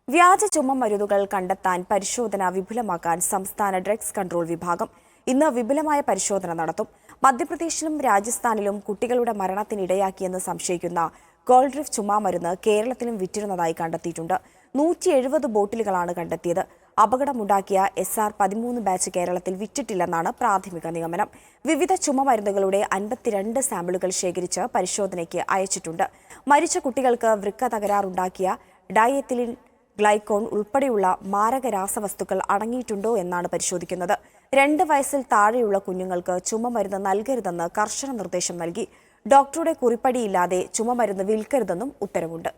വ്യാജ ചുമമരുന്നുകൾ കണ്ടെത്താൻ പരിശോധന വിപുലമാക്കാൻ സംസ്ഥാന ഡ്രഗ്സ് കൺട്രോൾ വിഭാഗം ഇന്ന് വിപുലമായ പരിശോധന നടത്തും. മധ്യപ്രദേശിലും രാജസ്ഥാനിലും കുട്ടികളുടെ മരണത്തിനിടയാക്കിയെന്ന് സംശയിക്കുന്ന ഗോൾഡ്രിഫ് ചുമമരുന്ന് കേരളത്തിലും വിറ്റിരുന്നതായി കണ്ടെത്തിയിട്ടുണ്ട്. 170 ബോട്ടിലുകളാണ് കണ്ടെത്തിയത്. അപകടമുണ്ടാക്കിയ SR-13 ബാച്ച് കേരളത്തിൽ വിറ്റിട്ടില്ലെന്നാണ് പ്രാഥമിക നിഗമനം. വിവിധ ചുമമരുന്നുകളുടെ 52 സാമ്പിളുകൾ ശേഖരിച്ച് പരിശോധനയ്ക്ക് അയച്ചിട്ടുണ്ട്. മരിച്ച കുട്ടികൾക്ക് വൃക്ക തകരാറുണ്ടാക്കിയ ഡയഎത്തിലിൻ ഗ്ലൈക്കോൺ ഉൾപ്പെടെയുള്ള മാരക രാസവസ്തുക്കൾ അടങ്ങിയിട്ടുണ്ടോ എന്നാണ് പരിശോധിക്കുന്നത്. 2 വയസ്സിൽ താഴെയുള്ള കുഞ്ഞുങ്ങൾക്ക് ചുമമരുന്ന് നൽകരുതെന്ന് കർശന നിർദ്ദേശം നൽകി. ഡോക്ടറുടെ കുറിപ്പടിയില്ലാതെ ചുമമരുന്ന് വിൽക്കരുതെന്നും ഉത്തരവുണ്ട്.